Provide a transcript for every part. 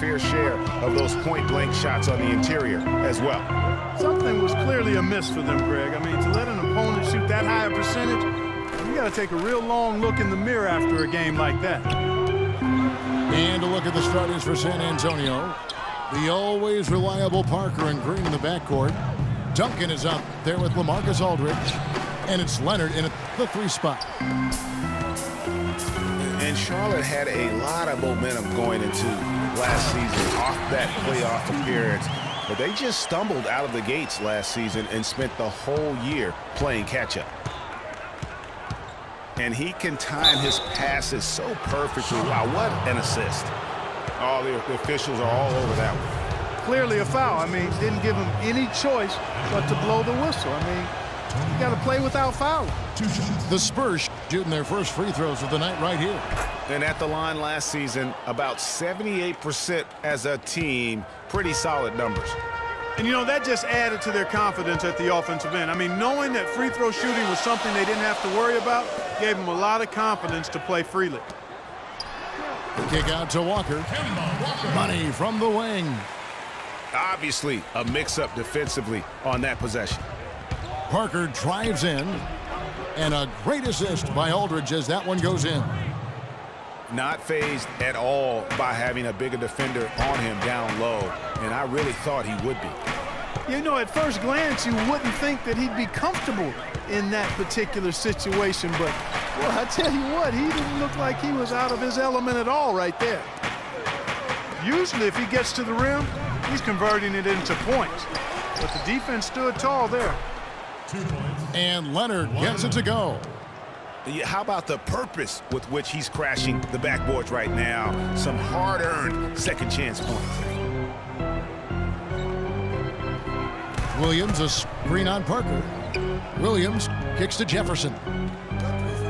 fair share of those point-blank shots on the interior as well. Something was clearly amiss for them, Greg. I mean, to let an opponent shoot that high a percentage, you got to take a real long look in the mirror after a game like that. And a look at the starters for San Antonio. The always reliable Parker and Green in the backcourt. Duncan is out there with LaMarcus Aldridge. And it's Leonard in the 3 spot. And Charlotte had a lot of momentum going into last season off that playoff appearance. But they just stumbled out of the gates last season and spent the whole year playing catch-up. And he can time his passes so perfectly. Wow, what an assist. All the officials are all over that one. Clearly a foul. I mean, didn't give him any choice but to blow the whistle. I mean, you got to play without fouling. The Spurs shooting their first free throws of the night right here. And at the line last season, about 78% as a team. Pretty solid numbers. And, you know, that just added to their confidence at the offensive end. I mean, knowing that free throw shooting was something they didn't have to worry about gave them a lot of confidence to play freely. The kick out to Walker. Money from the wing. Obviously, a mix-up defensively on that possession. Parker drives in. And a great assist by Aldridge as that one goes in. Not fazed at all by having a bigger defender on him down low. And I really thought he would be. You know, at first glance, you wouldn't think that he'd be comfortable in that particular situation. But, well, I tell you what, he didn't look like he was out of his element at all right there. Usually, if he gets to the rim, he's converting it into points. But the defense stood tall there. 2 points. And Leonard gets it to go. How about the purpose with which he's crashing the backboards right now? Some hard-earned second-chance points. Williams, a screen on Parker. Williams kicks to Jefferson.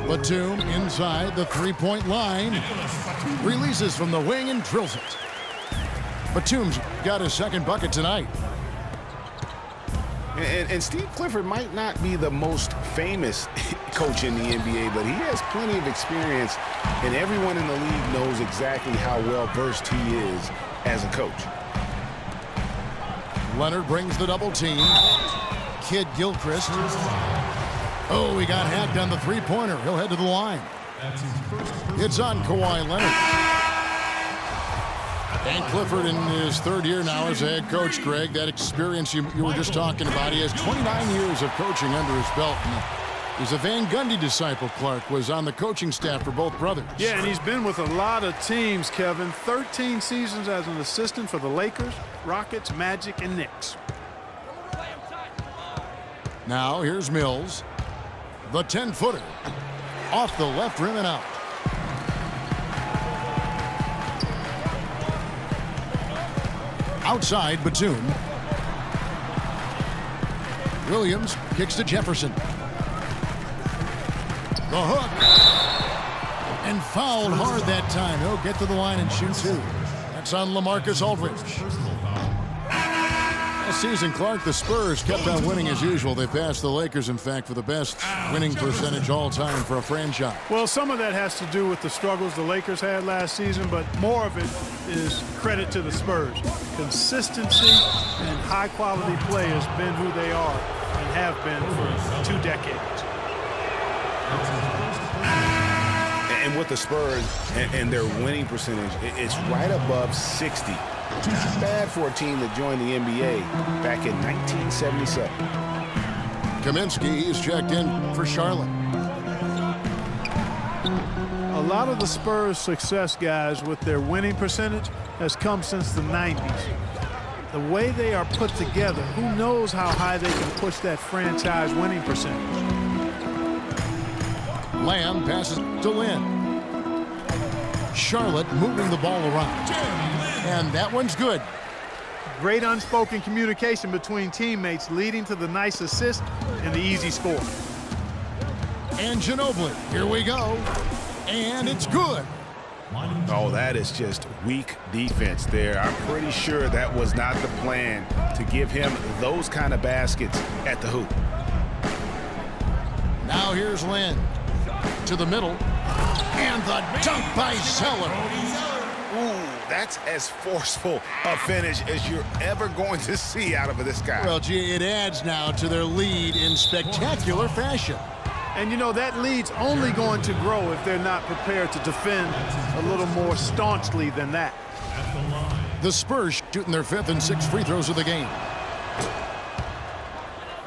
Batum inside the 3-point line. Releases from the wing and drills it. Batum's got his second bucket tonight. And Steve Clifford might not be the most famous coach in the NBA, but he has plenty of experience, and everyone in the league knows exactly how well-versed he is as a coach. Leonard brings the double team. Kid Gilchrist. Oh, he got hacked on the 3-pointer. He'll head to the line. It's on Kawhi Leonard. And Clifford in his 3rd year now as a head coach, Greg. That experience you were just talking about. He has 29 years of coaching under his belt. And he's a Van Gundy disciple. Clark was on the coaching staff for both brothers. Yeah, and he's been with a lot of teams, Kevin. 13 seasons as an assistant for the Lakers, Rockets, Magic, and Knicks. Now here's Mills. The 10-footer. Off the left rim and out. Outside, Batum. Williams kicks to Jefferson. The hook. And fouled hard that time. He'll get to the line and shoot 2. That's on LaMarcus Aldridge. Last season, Clark, the Spurs kept on winning as usual. They passed the Lakers, in fact, for the best winning percentage all time for a franchise. Well, some of that has to do with the struggles the Lakers had last season, but more of it is credit to the Spurs. Consistency and high-quality play has been who they are and have been for 2 decades. And with the Spurs and their winning percentage, it's right above 60. Not bad for a team that joined the NBA back in 1977. Kaminsky is checked in for Charlotte. A lot of the Spurs' success, guys, with their winning percentage has come since the 90s. The way they are put together, who knows how high they can push that franchise winning percentage. Lamb passes to Lynn. Charlotte moving the ball around. And that one's good. Great unspoken communication between teammates leading to the nice assist and the easy score. And Ginobili, here we go. And it's good. Oh, that is just weak defense there. I'm pretty sure that was not the plan to give him those kind of baskets at the hoop. Now here's Lynn. To the middle. And the dunk by Zeller. Ooh, That's as forceful a finish as you're ever going to see out of this guy. Well, gee, it adds now to their lead in spectacular fashion. And, you know, that lead's only going to grow if they're not prepared to defend a little more staunchly than that. The Spurs shooting their 5th and 6th free throws of the game.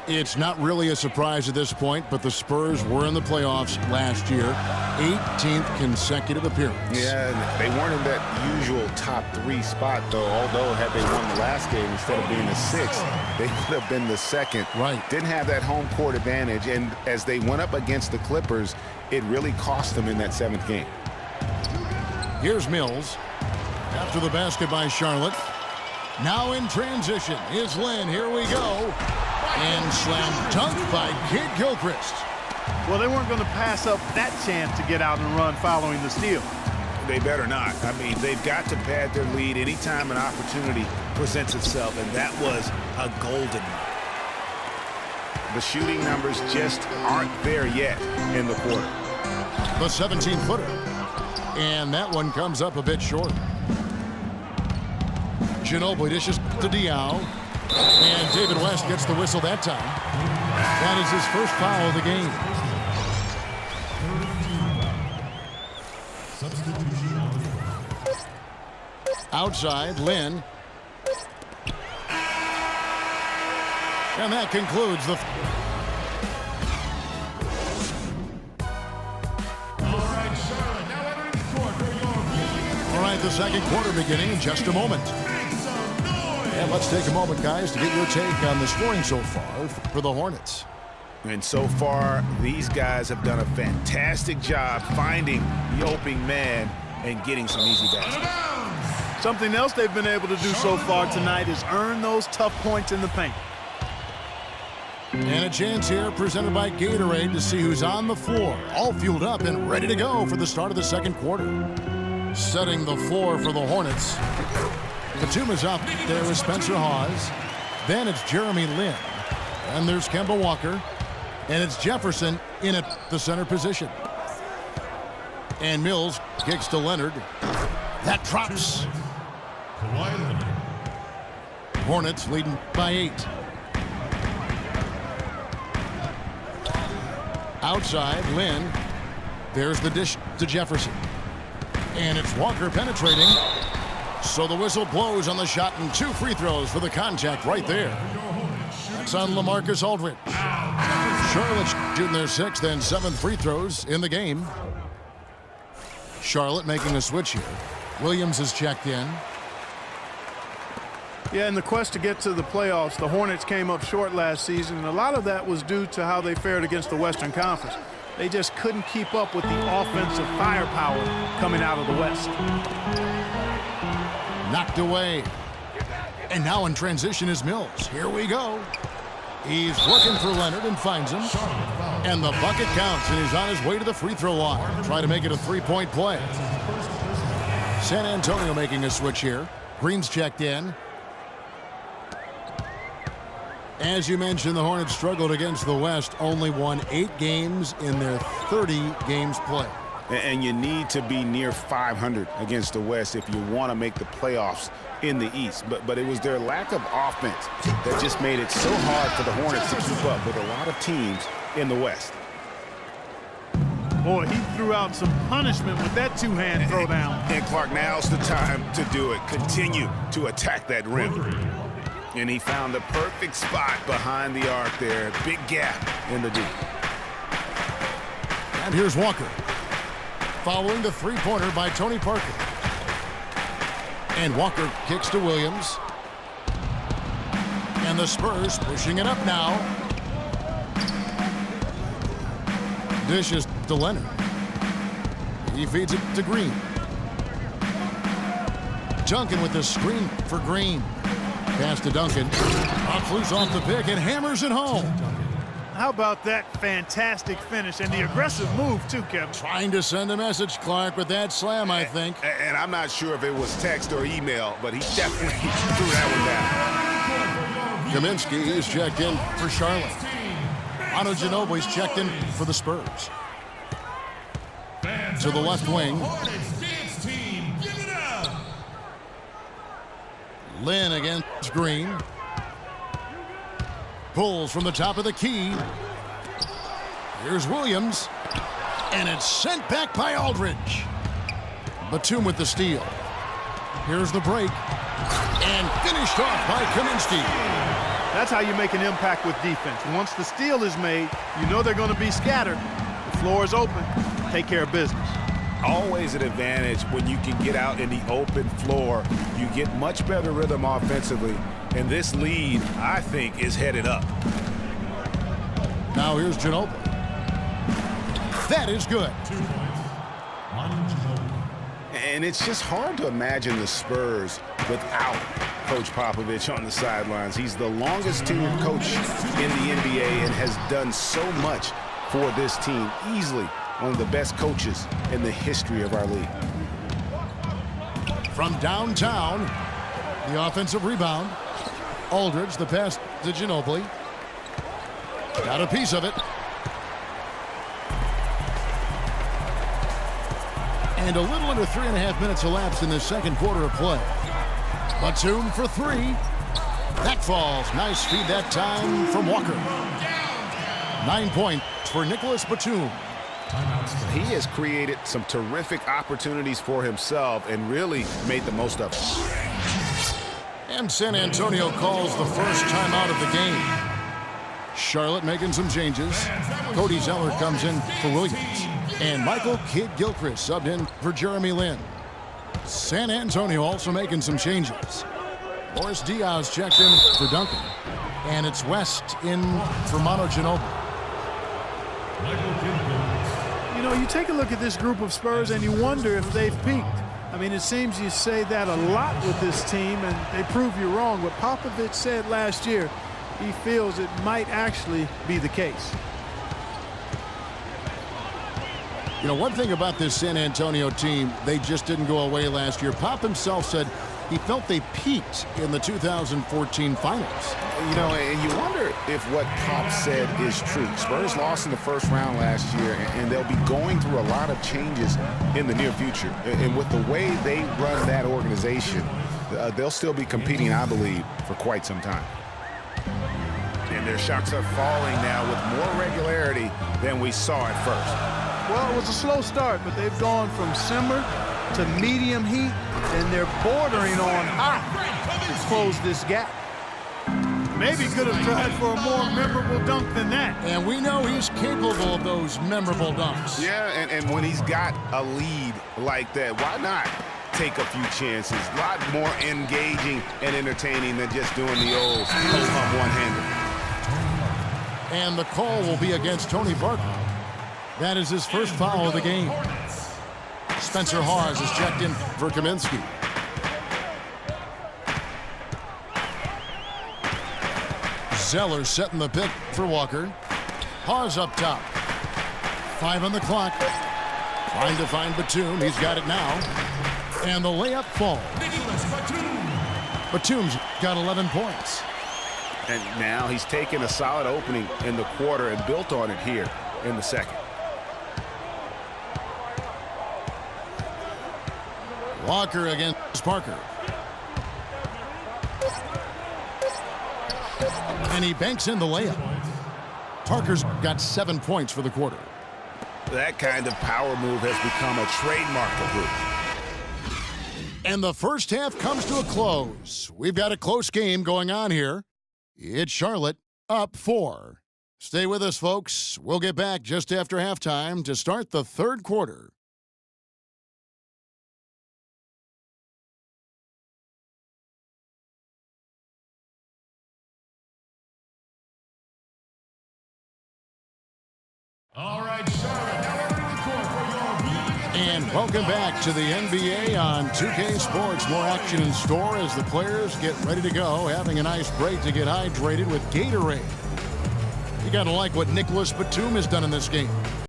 It's not really a surprise at this point, but the Spurs were in the playoffs last year. 18th consecutive appearance. Yeah, and they weren't in that usual top 3 spot, though. Although, had they won the last game instead of being the 6th, they would have been the 2nd. Right. Didn't have that home court advantage, and as they went up against the Clippers, it really cost them in that 7th game. Here's Mills. After the basket by Charlotte. Now in transition is Lynn. Here we go. And slam dunk by Kid Gilchrist. Well, they weren't going to pass up that chance to get out and run following the steal. They better not. I mean, they've got to pad their lead anytime an opportunity presents itself, and that was a golden one. The shooting numbers just aren't there yet in the quarter. The 17-footer. And that one comes up a bit short. Ginobili dishes to Diaw. And David West gets the whistle that time. That is his first foul of the game. Outside, Lynn. And that concludes the... All right, the second quarter beginning in just a moment. And let's take a moment, guys, to get your take on the scoring so far for the Hornets. And so far, these guys have done a fantastic job finding the opening man and getting some easy baskets. Something else they've been able to do so far tonight is earn those tough points in the paint. And a chance here presented by Gatorade to see who's on the floor, all fueled up and ready to go for the start of the second quarter. Setting the floor for the Hornets. Batum is up there with Spencer Hawes. Then it's Jeremy Lin. And there's Kemba Walker. And it's Jefferson in at the center position. And Mills kicks to Leonard. That drops. Hornets leading by 8. Outside, Lin. There's the dish to Jefferson. And it's Walker penetrating. So the whistle blows on the shot and 2 free throws for the contact right there. It's on LaMarcus Aldridge. Charlotte shooting their 6th and 7th free throws in the game. Charlotte making a switch here. Williams is checked in. Yeah, in the quest to get to the playoffs, the Hornets came up short last season, and a lot of that was due to how they fared against the Western Conference. They just couldn't keep up with the offensive firepower coming out of the West. Knocked away. And now in transition is Mills. Here we go. He's looking for Leonard and finds him. And the bucket counts, and he's on his way to the free throw line. Try to make it a 3-point play. San Antonio making a switch here. Green's checked in. As you mentioned, the Hornets struggled against the West, only won 8 games in their 30 games played. And you need to be near 500 against the West if you want to make the playoffs in the East. But it was their lack of offense that just made it so hard for the Hornets to keep up with a lot of teams in the West. Boy, he threw out some punishment with that 2-hand throwdown. And Clark, now's the time to do it. Continue to attack that rim. And he found the perfect spot behind the arc there. Big gap in the D. And here's Walker. Following the 3-pointer by Tony Parker. And Walker kicks to Williams. And the Spurs pushing it up now. Dishes to Leonard. He feeds it to Green. Duncan with the screen for Green. Pass to Duncan. Off loose off the pick and hammers it home. How about that fantastic finish and the aggressive move too, Kevin? Trying to send a message, Clark, with that slam, I think. And I'm not sure if it was text or email, but he definitely threw that one down. Kaminsky is checked in for Charlotte. Ano Ginobili's checked in for the Spurs. To the left wing. Lynn against Green. Pulls from the top of the key. Here's Williams. And it's sent back by Aldridge. Batum with the steal. Here's the break. And finished off by Kaminsky. That's how you make an impact with defense. Once the steal is made, you know they're going to be scattered. The floor is open. Take care of business. Always an advantage when you can get out in the open floor. You get much better rhythm offensively. And this lead, I think, is headed up. Now here's Ginobili. That is good. And it's just hard to imagine the Spurs without Coach Popovich on the sidelines. He's the longest tenured coach in the NBA and has done so much for this team. Easily one of the best coaches in the history of our league. From downtown, the offensive rebound. Aldridge, the pass to Ginobili. Got a piece of it. And a little under 3.5 minutes elapsed in the second quarter of play. Batum for three. That falls. Nice feed that time from Walker. 9 points for Nicholas Batum. He has created some terrific opportunities for himself and really made the most of it. And San Antonio calls the first time out of the game. Charlotte making some changes. Cody Zeller comes in for Williams. And Michael Kidd-Gilchrist subbed in for Jeremy Lin. San Antonio also making some changes. Boris Diaz checked in for Duncan. And it's West in for Manu Ginobili. You know, you take a look at this group of Spurs and you wonder if they've peaked. I mean, it seems you say that a lot with this team, and they prove you wrong. What Popovich said last year, he feels it might actually be the case. You know, one thing about this San Antonio team, they just didn't go away last year. Pop himself said he felt they peaked in the 2014 finals. You know, and you wonder if what Pop said is true. Spurs lost in the first round last year, and they'll be going through a lot of changes in the near future. And with the way they run that organization, they'll still be competing, I believe, for quite some time. And their shots are falling now with more regularity than we saw at first. Well, it was a slow start, but they've gone from simmer to medium heat, and they're bordering on hot to close this gap. Maybe could have tried for a more memorable dunk than that. And we know he's capable of those memorable dunks. Yeah, and when he's got a lead like that, why not take a few chances? A lot more engaging and entertaining than just doing the old post-up one-hander. And the call will be against Tony Parker. That is his first foul of the game. Spencer Hawes is checked in for Kaminsky. Zeller setting the pick for Walker. Hawes up top. 5 on the clock. Trying to find Batum. He's got it now. And the layup falls. Batum's got 11 points. And now he's taken a solid opening in the quarter and built on it here in the second. Walker against Parker. And he banks in the layup. Parker's got 7 points for the quarter. That kind of power move has become a trademark of Bruce. And the first half comes to a close. We've got a close game going on here. It's Charlotte up 4. Stay with us, folks. We'll get back just after halftime to start the third quarter. All right, Charlotte, now over to the court for your viewing. And welcome back to the NBA on 2K Sports. More action in store as the players get ready to go, having a nice break to get hydrated with Gatorade. You got to like what Nicholas Batum has done in this game.